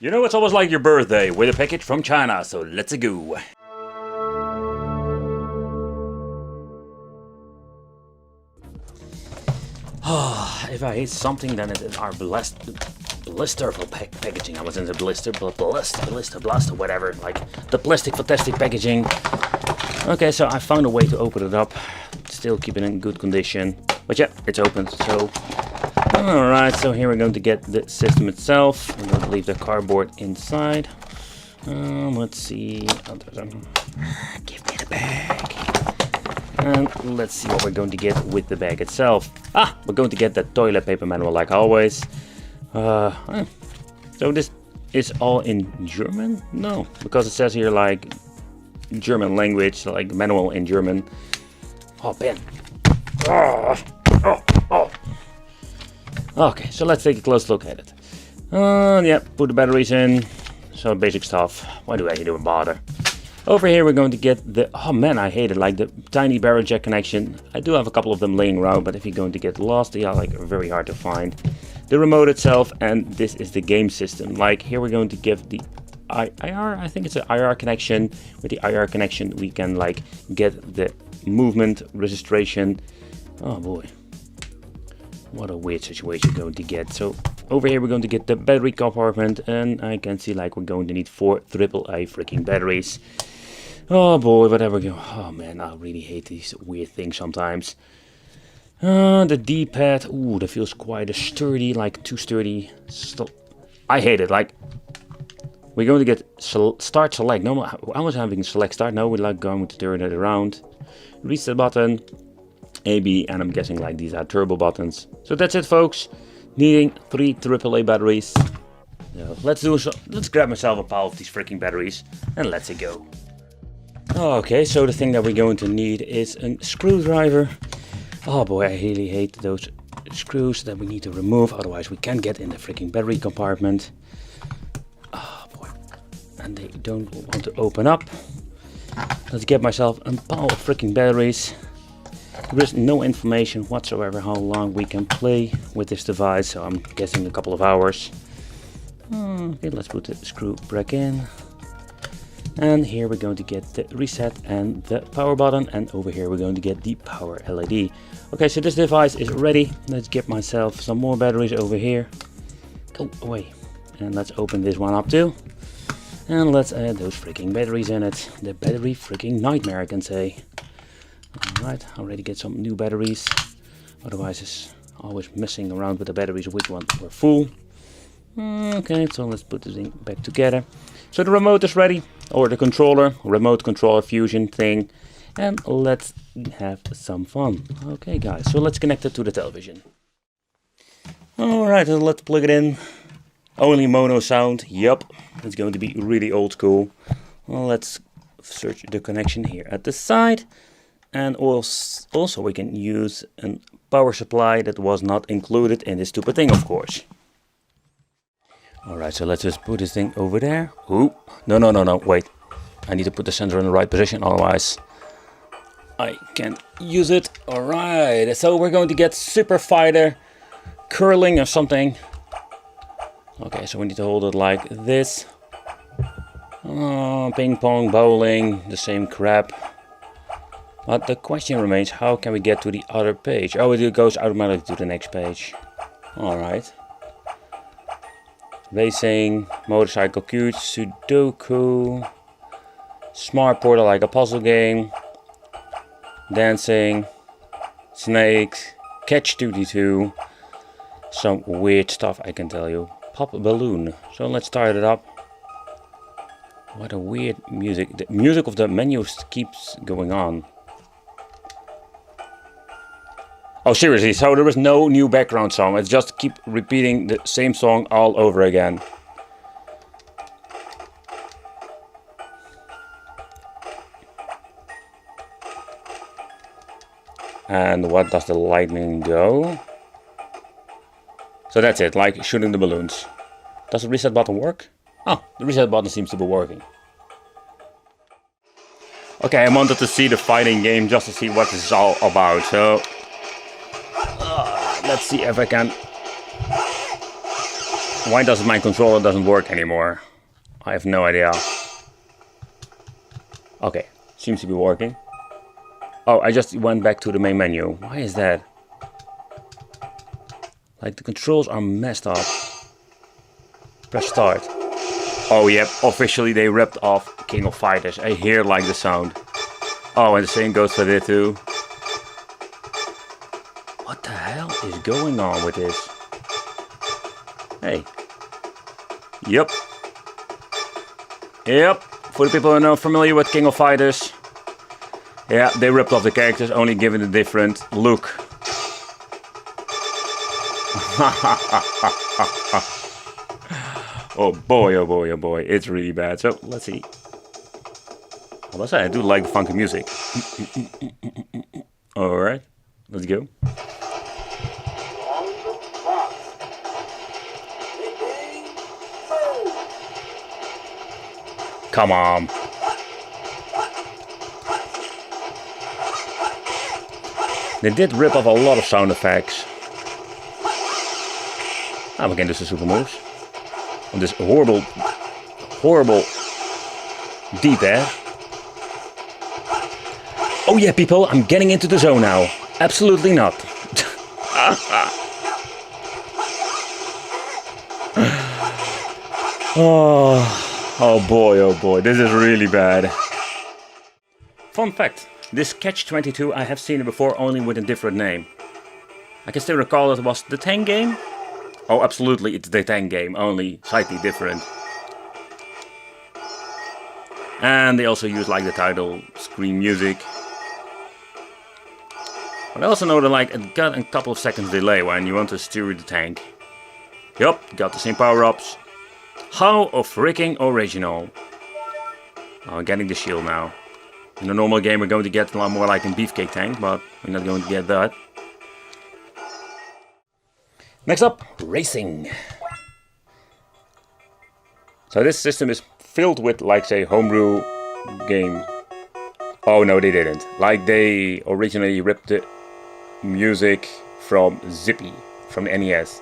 You know, it's almost like your birthday with a package from China, so let's go. If I hate something, then it is our blisterful packaging. I was in the blister, blaster, whatever. Like the plastic fantastic packaging. Okay, so I found a way to open it up. Still keep it in good condition. But yeah, it's open, so... Alright, so here we're going to get the system itself. I'm going to leave the cardboard inside. Let's see. Give me the bag. And let's see what we're going to get with the bag itself. We're going to get the toilet paper manual like always. So this is all in German? No, because it says here like German language, like manual in German. Oh, pen. Okay, so let's take a close look at it. Yeah, put the batteries in. So basic stuff. Why do I even bother? Over here we're going to get the... Oh man, I hate it. Like the tiny barrel jack connection. I do have a couple of them laying around, but if you're going to get lost, they are like very hard to find. The remote itself, and this is the game system. Like here we're going to give the IR, I think it's an IR connection. With the IR connection we can like get the movement registration. Oh boy. What a weird situation we're going to get. So over here we're going to get the battery compartment, and I can see like we're going to need 4 AAA freaking batteries. Oh boy, whatever. Oh man, I really hate these weird things sometimes. The D-pad, ooh, that feels quite sturdy, like too sturdy. I hate it. Like we're going to get start select. No, I was having select start. Now we're like going to turn it around. Reset button. A, B, and I'm guessing like these are turbo buttons. So that's it, folks. Needing 3 AAA batteries. So let's grab myself a pile of these freaking batteries and let's go. Okay, so the thing that we're going to need is a screwdriver. Oh boy, I really hate those screws that we need to remove, otherwise we can't get in the freaking battery compartment. Oh boy, and they don't want to open up. Let's get myself a pile of freaking batteries. There is no information whatsoever how long we can play with this device, so I'm guessing a couple of hours. Okay, let's put the screw back in. And here we're going to get the reset and the power button, and over here we're going to get the power LED. Okay, so this device is ready. Let's get myself some more batteries over here. Go away. And let's open this one up too. And let's add those freaking batteries in it. The battery freaking nightmare, I can say. Alright, already get some new batteries. Otherwise it's always messing around with the batteries which ones were full. Okay, so let's put this thing back together. So the remote is ready, or the controller, remote controller fusion thing. And let's have some fun. Okay guys, so let's connect it to the television. Alright, so let's plug it in. Only mono sound, yup. It's going to be really old school. Well, let's search the connection here at the side. And also we can use a power supply that was not included in this stupid thing, of course. Alright, so let's just put this thing over there. Ooh, no, wait. I need to put the sensor in the right position, otherwise I can't use it. Alright, so we're going to get Super Fighter curling or something. Okay, so we need to hold it like this. Ping pong, bowling, the same crap. But the question remains, how can we get to the other page? Oh, it goes automatically to the next page. Alright. Racing, motorcycle cute, Sudoku, smart portal like a puzzle game, dancing, snakes, catch 2D2, some weird stuff I can tell you. Pop a balloon. So let's start it up. What a weird music. The music of the menus keeps going on. Oh seriously, so there is no new background song, it's just keep repeating the same song all over again. And what does the lightning go? So that's it, like shooting the balloons. Does the reset button work? Oh, the reset button seems to be working. Okay, I wanted to see the fighting game just to see what this is all about, so... let's see if I can Why does my controller doesn't work anymore? I have no idea. Okay, seems to be working. Oh, I just went back to the main menu. Why is that? Like the controls are messed up. Press start. Oh yep, officially they ripped off King of Fighters. I hear like the sound. Oh, and the same goes for this too. What the hell is going on with this? Hey. Yep. Yep. For the people who are not familiar with King of Fighters. Yeah, they ripped off the characters, only given a different look. Oh boy, oh boy, oh boy. It's really bad. So, let's see. Well, let's say I do like the funky music. Alright, let's go. Come on. They did rip off a lot of sound effects. Ah, we can do some super moves. On this horrible D-pad. Oh yeah, people, I'm getting into the zone now. Absolutely not. Oh boy, this is really bad. Fun fact, this Catch-22, I have seen it before, only with a different name. I can still recall it was the Tank game. Oh, absolutely, it's the Tank game, only slightly different. And they also use like the title screen music. But I also know that like it got a couple of seconds delay when you want to steer the tank. Yup, got the same power-ups. How freaking original. Oh, I'm getting the shield now. In a normal game we're going to get a lot more like a beefcake tank, but we're not going to get that. Next up, racing. So this system is filled with like say homebrew game. Oh no, they didn't. Like they originally ripped the music from Zippy, from the NES.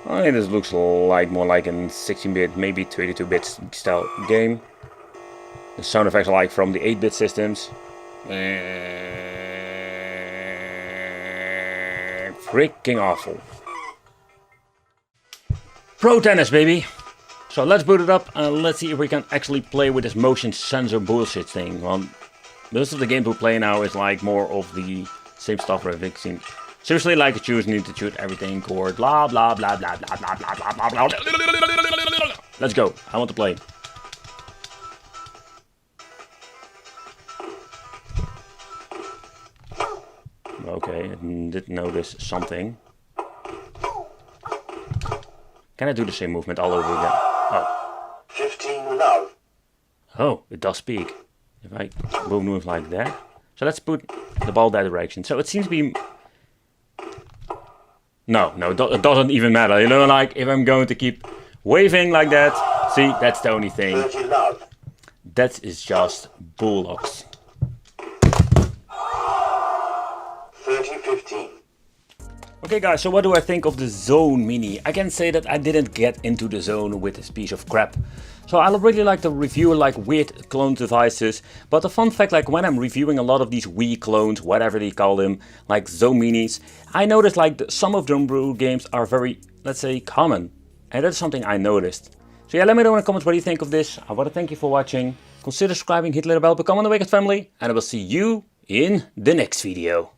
Oh, this looks like more like a 16-bit, maybe 32-bit style game. The sound effects are like from the 8-bit systems. Freaking awful. Pro Tennis, baby! So let's boot it up and let's see if we can actually play with this motion sensor bullshit thing. Well, most of the games we play now is like more of the same stuff we've seen. Seriously, like need to shoot everything, chord, blah blah blah blah blah blah blah blah blah blah. Let's go. I want to play. Okay, I did notice something. Can I do the same movement all over again? Oh. 15 love. Oh, it does speak. If I move like that. So let's put the ball that direction. So it seems to be... No, it doesn't even matter. You know, like if I'm going to keep waving like that. See, that's the only thing. 30 love. That is just bullocks. 30-15. Okay guys, so what do I think of the Zone Mini? I can say that I didn't get into the zone with this piece of crap. So I really like to review like weird clone devices. But the fun fact, like when I'm reviewing a lot of these Wii clones, whatever they call them, like Zone Minis, I noticed like some of the homebrew games are very, let's say, common. And that's something I noticed. So yeah, let me know in the comments what you think of this. I want to thank you for watching. Consider subscribing, hit the little bell, become on the Wicked family. And I will see you in the next video.